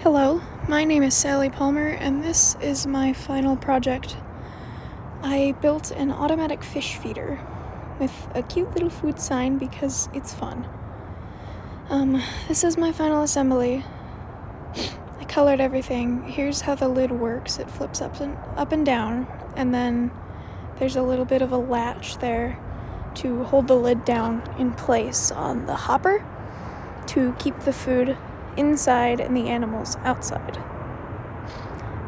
Hello, my name is Sally Palmer, and this is my final project. I built an automatic fish feeder with a cute little food sign because it's fun. This is my final assembly. I colored everything. Here's how the lid works. It flips up and down, and then there's a little bit of a latch there to hold the lid down in place on the hopper to keep the food inside and the animals outside.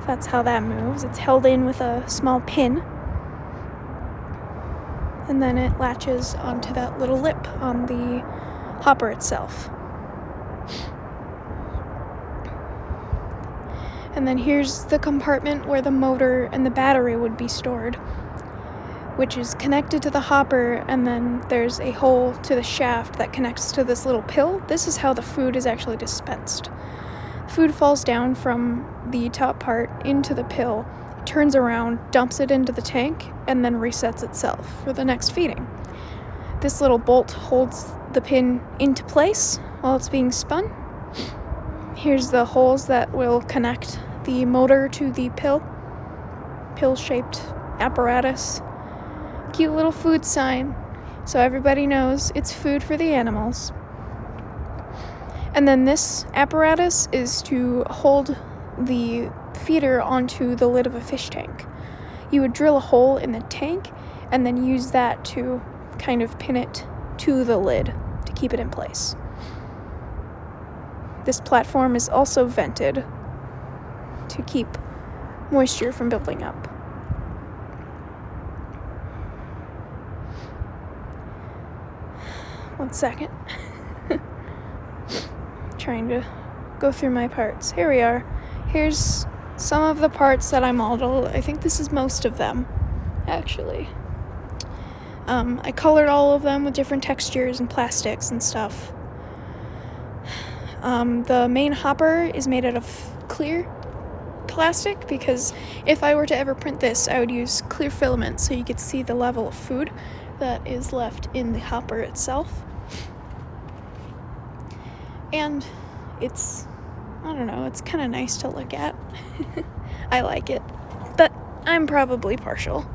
That's how that moves. It's held in with a small pin, and then it latches onto that little lip on the hopper itself. And then here's the compartment where the motor and the battery would be stored, which is connected to the hopper, and then there's a hole to the shaft that connects to this little pill. This is how the food is actually dispensed. Food falls down from the top part into the pill, it turns around, dumps it into the tank, and then resets itself for the next feeding. This little bolt holds the pin into place while it's being spun. Here's the holes that will connect the motor to the pill-shaped apparatus. Cute little food sign so everybody knows it's food for the animals. And then this apparatus is to hold the feeder onto the lid of a fish tank. You would drill a hole in the tank and then use that to kind of pin it to the lid to keep it in place. This platform is also vented to keep moisture from building up. One second. Trying to go through my parts. Here we are. Here's some of the parts that I modeled. I think this is most of them, actually. I colored all of them with different textures and plastics and stuff. The main hopper is made out of clear plastic because if I were to ever print this, I would use clear filament so you could see the level of food that is left in the hopper itself. And it's kind of nice to look at. I like it, but I'm probably partial.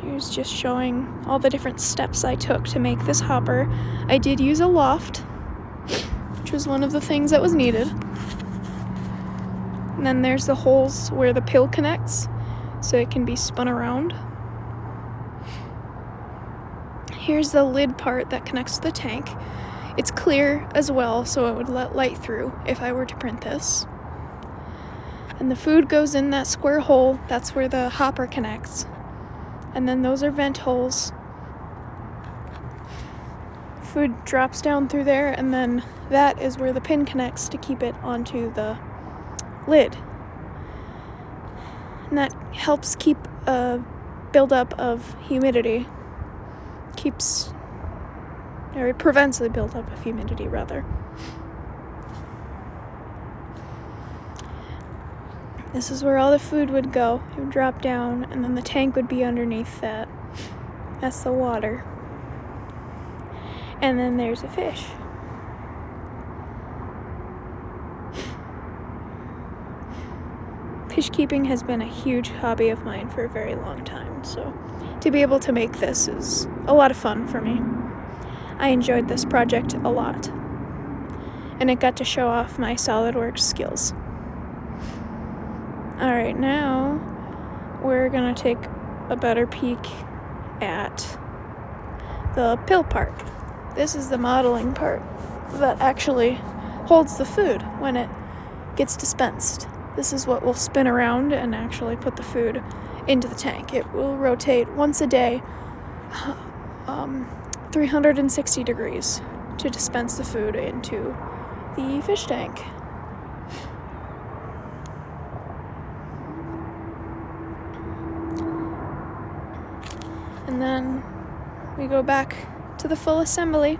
Here's just showing all the different steps I took to make this hopper. I did use a loft, which was one of the things that was needed. And then there's the holes where the pill connects, so it can be spun around. Here's the lid part that connects to the tank. It's clear as well, so it would let light through if I were to print this. And the food goes in that square hole. That's where the hopper connects. And then those are vent holes. Food drops down through there, and then that is where the pin connects to keep it onto the lid. And that helps keep a buildup of humidity. It prevents the buildup of humidity, rather. This is where all the food would go. It would drop down, and then the tank would be underneath that. That's the water. And then there's a fish. Fish keeping has been a huge hobby of mine for a very long time, so to be able to make this is a lot of fun for me. I enjoyed this project a lot, and it got to show off my SolidWorks skills. Alright, now we're gonna take a better peek at the pill part. This is the modeling part that actually holds the food when it gets dispensed. This is what will spin around and actually put the food into the tank. It will rotate once a day, 360 degrees to dispense the food into the fish tank. And then we go back to the full assembly.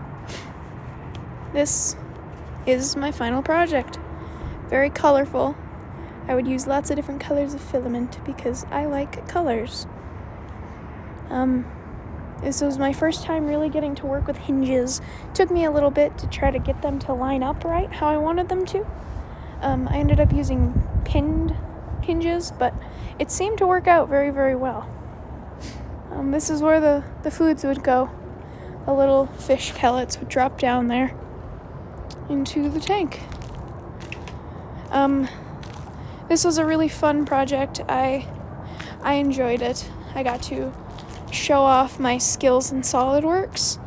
This is my final project. Very colorful. I would use lots of different colors of filament because I like colors. This was my first time really getting to work with hinges. It took me a little bit to try to get them to line up right how I wanted them to. I ended up using pinned hinges, but it seemed to work out very, very well. This is where the foods would go. The little fish pellets would drop down there into the tank. This was a really fun project. I enjoyed it. I got to show off my skills in SolidWorks,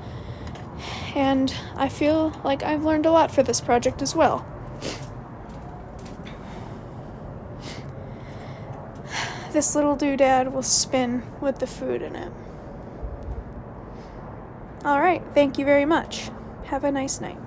and I feel like I've learned a lot for this project as well. This little doodad will spin with the food in it. Alright, thank you very much. Have a nice night.